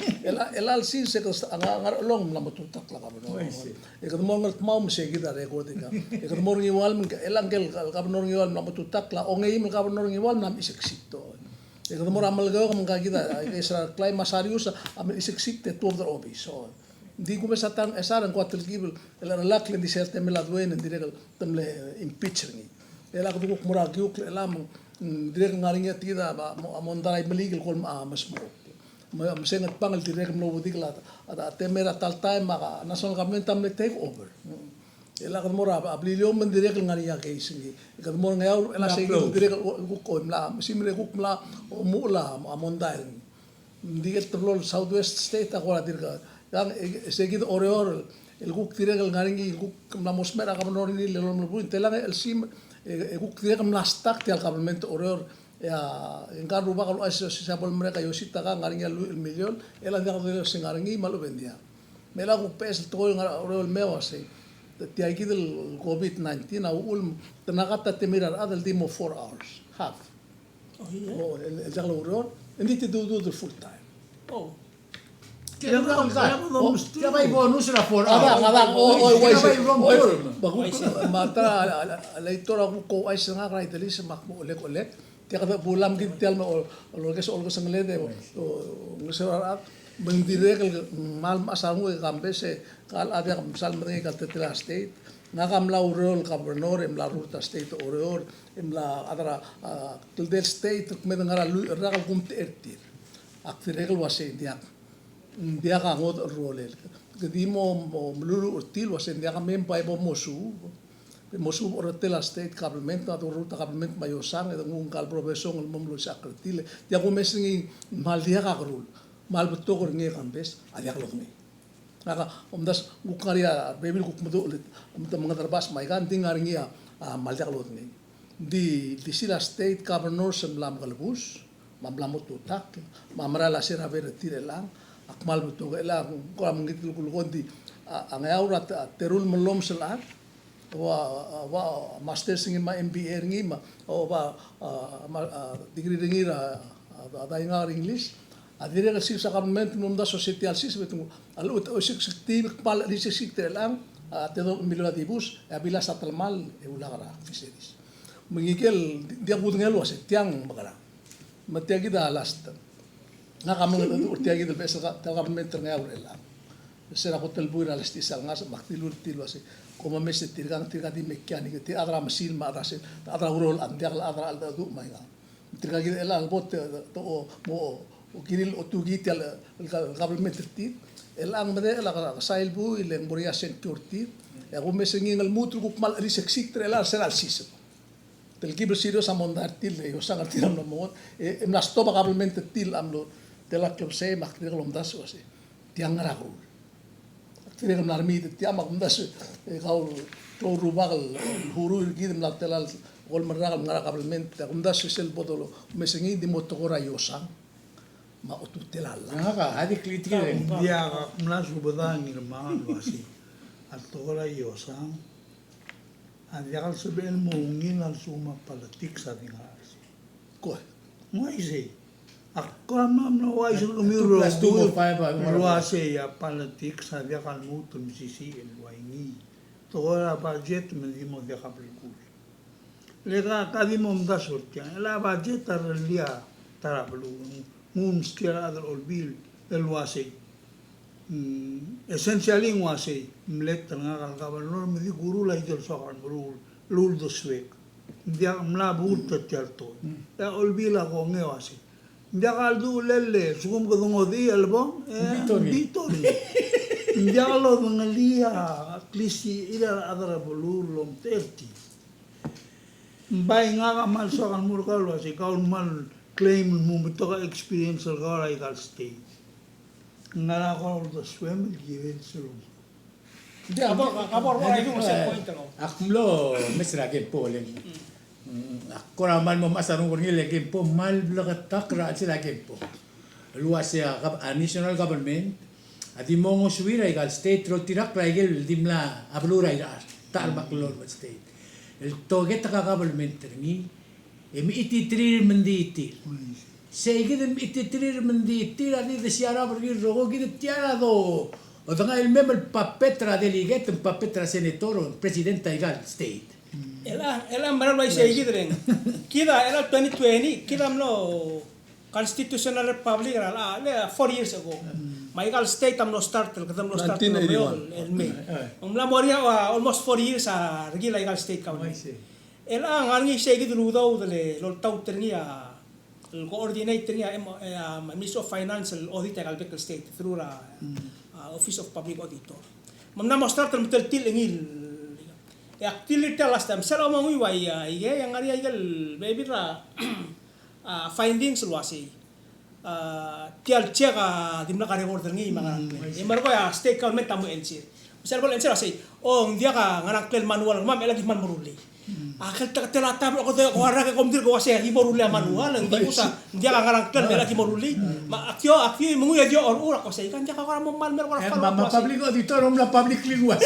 elal sin se ko angar long la motutak la kabno e ko mo ngat mau mesegi da record ka e ko mo ngi wal elang gel kabno ngi wal la motutak la o ngi mo kabno ngi wal nam seksi to Kada mo ramal gawa kamang kakita sa claim masarius am isiksikte tour office. So di ko sa tan esaran ko atlgibel la lakle di serte meladwen direk tamle impeaching. Ela ko ko mura gyuk elam direk ngaringa tida ba amondaray maligel kol mas mo. Masengat pangal direk no budigla at temera tal time maka national government tamle take over. Ela kad mora ablilio man direk ngaringa case ngi. Kad mora ngayaw ela segi direk ko mla simre ko mla mula amonday. Diget tolol southwest state ako direk yang seguido oreor el guk tira el ngaringi guk la mosmera kabnor ni le lom lu telang el sim guk tira kam lastak ti al government oreor ya engar ruba kalau aso sabol mereka yosita ka ngaringi el million el anda ko se ngaringi malu bendia mela guk pes to oreor mewa se ti ai del covid-19 au ul tanagata temirar adal dimo 4 hours half el jaglo oreor and it do the full time Kaya ba bonus na for Ada, Kaya ba wrong term? Bago mata leitor ako ko ay sa nga right sa makmo ulit. Tiya kada bulam gid tial mo olgas olgas ang lede. Ngisara mendire kal mal masango kambe se kal ada kam sal mending kal tetela state. Nga kam la urol gobernador em la ruta state oreor em la adara del state medangara ragal kumte ertir. Aktiregal wase dia dia ka ngot rolel kedi mo mlulu urtil wasen dia ka mempa ibo mosu ortela state government na ruta government mayosang ed ngung kal profession el momlo sakretile dia ko mesingi mal dia ka rul mal beto ko ngi kambes adia ko ni naka omdas gukaria bebil ko mudo ulit mga tarbas may kan tingar ngi mal dia ko ni di sila state governor semlam kalbus mamlamot tutak mamara la sera veretire lang akmal betul ela ko am ngitul kulkondi ang aurat terul melom selat wa master singin ma MBA ngi ma o ba degree ngi ra da English adire ka sa government num da society al sis betu alu o sikti pal di sikti lang te do milatibus abila satalmal e ulagara fiseris mengigel dia budngel was tiang magara matiagi da last nga kamang urtiagi del pesa ta government nga urela sera hotel buira las tisal nga maktilur tilwase como mes tirgang di mechanic ti adra masil ma adra se adra urol andiak adra alda du mai nga tirgagi ela albot to mo o kiril o tugi tel government ti ela ang mede ela ka sail bu ile moria security ya go mes ngingal mutru ko mal ri sexik trela sera al sis tel kibel sirio sa mondar til yo sangar tiram no mo em las toba government til amlo tela club se maktir lom das wase tiang ragu tire kam narmi tiang mak das kau to rubagal huru gidem la tela gol marragal ngara kablement kum das sel bodolo mesengi di motokora yosa ma otu tela la Nga adik litire. Dia mlas ubadang irmaan wasi at tokora yosa adiakal sebel mungin al suma politik sa tingas ko Moise ako mam no wais ko mi 2 plus 2 more 5 ruase ya politik sa dia kan mutu misisi el waini toda budget me dimo de kapelku lega kadimo mdasot ya la budget tarlia tarablu mum skira adal olbil el wase essentially wase mlet tanga kal gobernador me di guru la idol sokan rule lul do swek dia mla bulta tiarto ya olbila ko ngewase dia kaldu lele sugum ko ngodi album bitori dia lo ngalia klisi ila adara bolur lom terti bai nga mal so kan mur kalo si kaun mal claim mo to ka experience al gara ikal stay ngara ko do swim given sulu Dia abor wala itu masih point lo. Akmlo mesra ke polen. Ako naman mo masarong kurngil ke po mal blakat takra sila ke po. Luas ya national government adi mo ngoswira igal state ro tirak raigel dimla ablura ira tar baklor state. El toget ka government ni emi ititrir menditi. Segid ititrir menditi adi de siara pergi rogo gid tiara do. O tanga el mem el papetra delegate papetra senator presidente igal state. Ela meral vai sei gidren. Kida ela 2020 kida mlo constitutional republic 4 years ago. Maigal state am no start kadam no start 1981. el May. La moria almost 4 years regi legal state ka. El ngi segi dulu daw dele lol taw ternia el coordinator niya Ministry of Finance el audit al Bekel State through Office of Public Auditor. Mamna mo start el til ngil activity last time sala mo ngi yang ari igal baby ra findings luasi tial chega dimna kare order ngi mga marko ya state government tamu ensir misal ko ensir asay dia ka nganak tel manual mam lagi man moruli akal tak telata ko to ko ara ka komdir ko asay moruli manual ang di usa dia ka nganak tel lagi moruli ma akyo mungu ya dio or ura ko say kan dia ka mo man mer ko Ma public auditor la public lingua.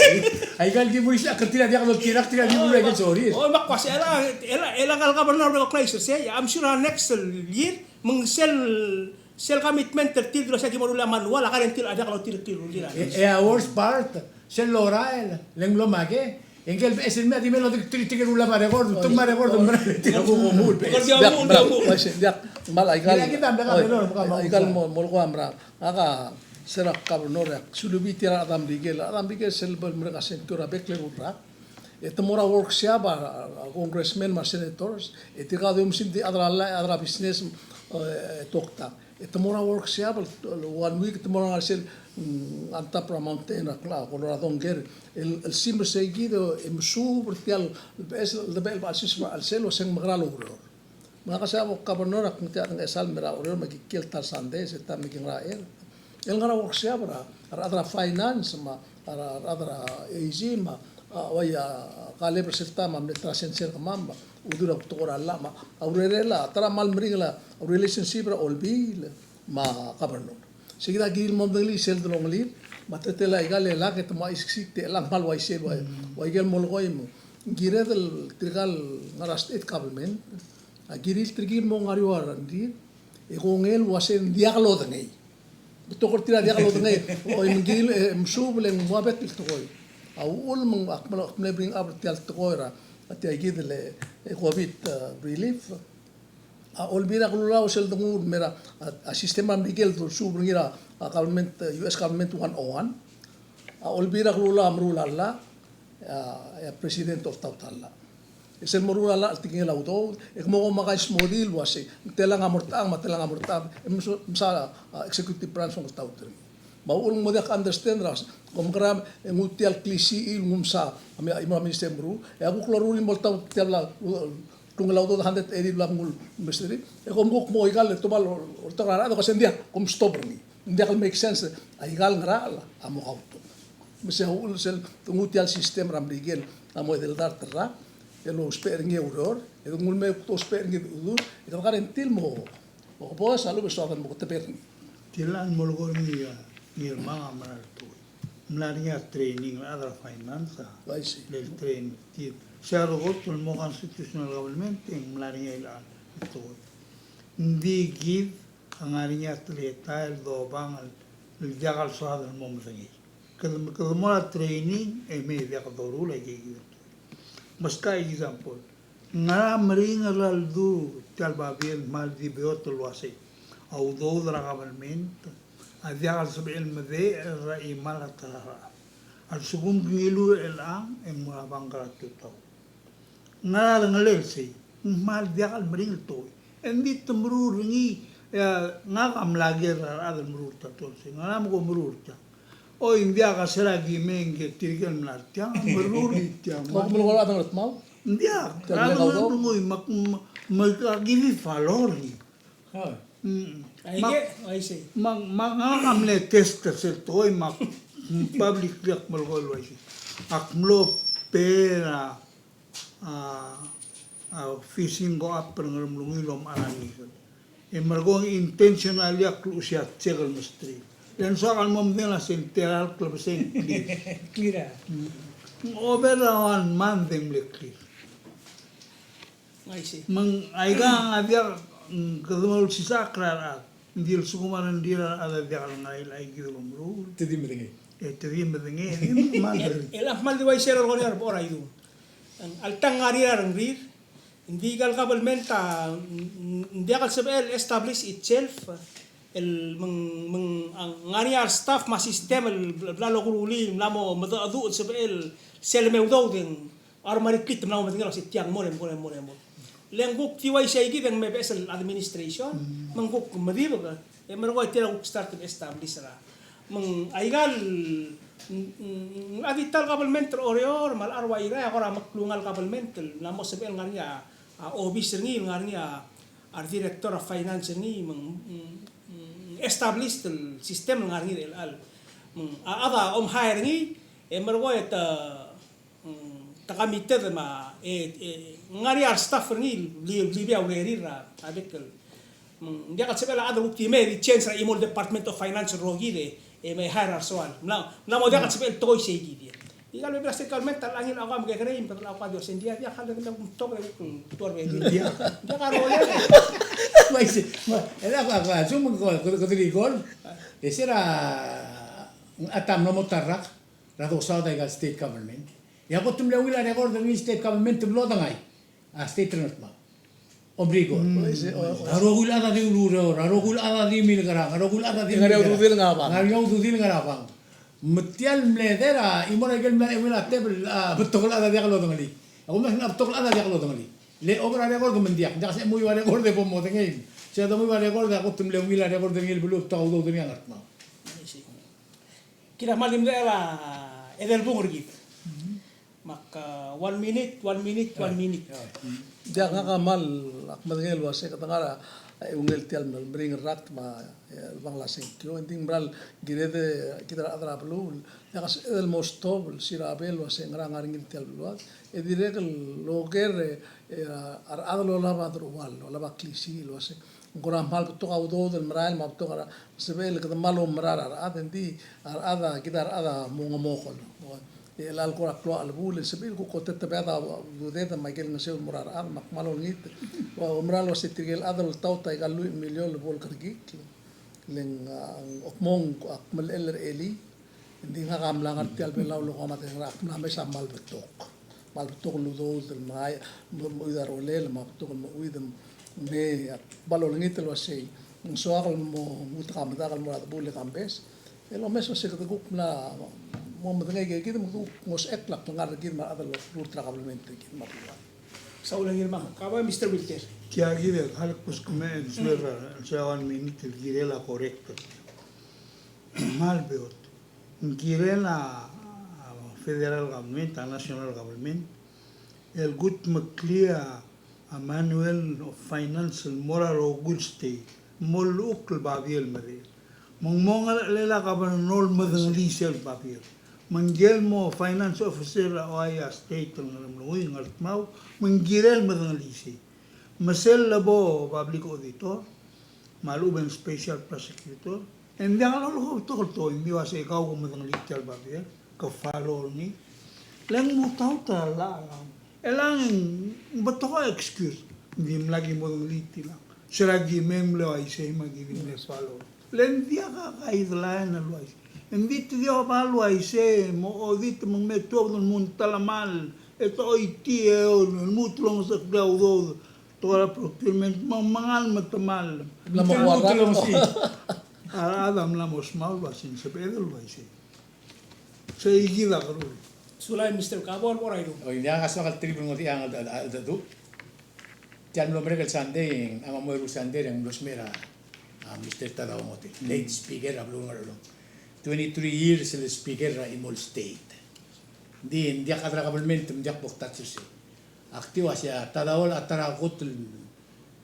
Ay gal di mo isa katila dia ko tirak tira di mo lagi sorry. Makwas ela kal governor recognize say I'm sure next year mung sel commitment tertil sa kimorula manual akarin til ada kalau til dira. Worst part, se lorael, leng lo mage. En que el me dime lo de tirar una mare gordo, tu mare gordo, tira ko mul. Mal aigal mol ko amra aga serak kabnor sulubi tira Adam Rigel selbal mereka sentura bekle ura etemora workshop congressmen ma senators etika dum sindi adra business tokta etemora workshop 1 week etemora sel anta pra mountain akla Colorado nger el sim seguido emsu vertial el bel basis al selo sen magralo uro maka sa kabnor ak mti ang esal mera uro magikil tar sande seta miking rael el ngara workshop adra finance ma adra AG ma waya kale preserta ma metrasenser mamba udura tukora la ma aurela tara mal mringla relationship ra olbi ma kabarno sigida gil momdali sel drongli matetela igale la que toma isikte la mal wai sel wai gel molgoimo giredel trigal ngara state government giril trigil mo ngari warandi e gongel wasen diaglo dengei betul tira diaglo dengei o ingil msub le muabet toy au ul mong akmal bring up tial toyra ati agid le covid relief a olbira glula sel dungur mera a sistema miguel to subringira government US government 101 a olbira glula amrula la president of tautalla es el morula la tingel auto e como magais modil wase telang amortang msa executive branch of tautter baul mo dak understand ras kom gram ngutial klisi il ngumsa ama minister bru e aku klorul mo tau tela tunggal auto handet eri langul misteri e kom mo igal to bal ortara do kasendia kom stop ni ndia kal make sense igal ngara amo auto mse ul sel ngutial system ram rigel amo del dar terra elo speringe uror e ngul me to speringe udur e garantil mo o po salu beso akan mo teperni tilan molgor ni mga marto mlariya training adra finance del train siya rogot mo constitutional government mlariya ilan ito hindi give ang ariya treta el dobang el jagal sa mo msagi kada mo training e me dia kadoru lagi Maska example, nga maringa laldu talbabil mal di beotul wasi, au do dra government, adia al sabil made rai malatara, al sugum gilu elang emma bangrat tau. Nga ngalesi, mal dia al maringa toy, endi temrur ngi nga kam lagi adal murur tatul si, nga mo murur ta. O India ka sera gimenge tirgal mlartia merur itia mo mo atang ratmal India kalau nungui mak gili valor ni I see mak amle test se toy mak public yak malgol wai akmlo pera fishing go up ngam lungi lom arani e margong intentional yak lusiat chegal mustri dan soal membelah senteral klub sentri clear overall man them clear I see aiga ada kedua sisa klara ndil sukumaran dira ada dia ngai lagi lumru Tedi medenge. Tedi medenge man el ahmal de waisero goniar bora idu al tangari arangrir hindi kal government hindi kal sabel establish itself ang ngani staff ma sistema blalo kuruli mlamo madadu sabel selme udaw din armarikit mlamo matingalo si tiang mo lengguk tiwai siya ang may besel administration mangguk madiba ka margo tira start to establish ra aigal adital government orior mal arwa ira ako ra maklungal government lamo sabel ngani officer ni ngani ar director of finance ni establish el sistema ngani al ada hire ni margo takamite ma ngari ar staff ni libya ulerira abekel dia kat sebela ada bukti me change ra imol department of finance rogide may hire soal na mo dia kat sebel toy sei dia ikaw may practicalmente talangin ako am gagawin pero ako Dios dia kala na to tuar be dia karo ya Mas era ka sumo ko gol esera atam no motarrak rato sauda ga state government ya ko tumle wila record the state government tumlo dangai a state transport obrigo arogul ada di uluro arogul ada di milgara arogul ada di ngariau dudil ngabang metial mledera imora gel mela tebel betokol ada dia kalau dangali aku mas betokol ada dia kalau dangali le obra record mendiak dak se muy record de pomo tengen se do muy record aku tumle wila record de ngil bulu taw do dunia ngatma kira malim dela edel bungurgit maka 1 minute dia ngakamal akmadngel wase katangara ungel tial bring rat ma bangla senkyo ending bral girede kita adra blu yakas el mostobl sirabel wase ngrang ngil tial blu edirek loger ar adlo laba drwal laba klisi wase ngoram mal to audo del mral ma to gara sebel kada malo mral ar adendi ar ada kita ar ada mongomokol el alcohol aklo albul sebil ko kotet tabada dudeta michael naseu murar ar makmalo ngit wa umral wa sitigel adal tawta galu milyon bol kargi leng okmong akmal eler eli hindi nga kamlangan tial belaw lo ko mate rak na may samal betok lu do del mai mo idar olel ma betok mo idem me balol ngit lo sei so akal mo mutakam dagal mo at bul kambes elo meso se ko na mo matangay kita mos etlak pangar gid ma adalo ultra kabelmente gid ma sa ulang ilma kaba Mr. Wilker Kaya gire halak pus kume suera sa 1 minute gire la correcto mal beot gire la federal government a national government el good clear a manual of financial moral or good state moluk babiel mare mong lela kaban nol madang lisel babiel manggil mo finance officer o ay state ng namluoy ng altmao manggirel madang lisi masel labo public auditor maluben special prosecutor and ang lolo to hindi was ikaw kung madang lital babiel ka follow ni lang mo ta la elang bato ko excuse hindi lagi mo ng liti lang siragi memlo ay say magiging follow len dia ka kaidlan na luay hindi tiyo palo ay se mo dito mong meto ng muntalamal ito ay tiyo ng mutlong sa klaudo to la procurement mangal matamal mutlong si adam la mosmal basin sa pedal ba si sa igida karon sulay Mr. Kabor por ayo o hindi ang aswakal tribun ngoti ang adadu tiyan lo mereka sande ang amoy sande ang losmera Mr. Tadao ngoti late speaker ablo ngaro 23 years el speaker ra imol state din dia kadra government dia poktatsus aktiwa siya Tadao atara kot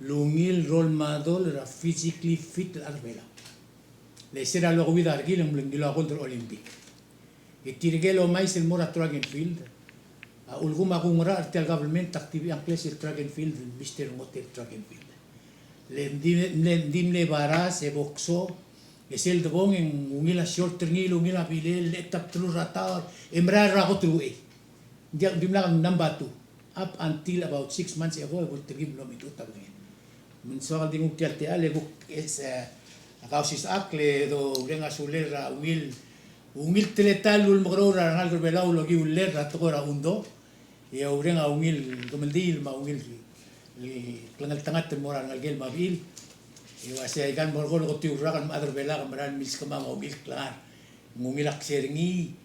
lungil role model ra physically fit arbela le sera lo vida argil ng ngilo contra olympic itirgelo mais el mora track and field ulguma kungra artial government active ang place track and field Mr. Motel track and field le baras e boxo es el dobong en ungila short ngil ungila bilel etap tru rata emra ra ko tru e dia dimla number 2 up until about 6 months ago ko tigim lo mitu tabne min so al dingu tial tial e buk es akausis akle do renga sulera ungil teletal ul mogrora ngal belau lo gi uler ra to ra undo e urenga ungil komendil ma ungil Klangal tangat mora ngalgel mabil. Iwa saya ikan morgol ko tiura kan madar bela kan maran mis kama mobil klar. Ngungilak seringi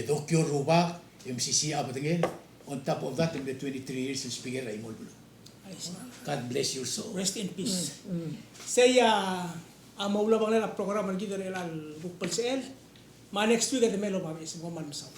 Tokyo rubak MCC abatengel. On top of that, in the 23 years in Speaker Raymond Bulo. God bless your soul. Rest in peace. Saya maula bang nila program ang kita nila bukpal sa el. Ma next week at melo mami sa mga mansaw.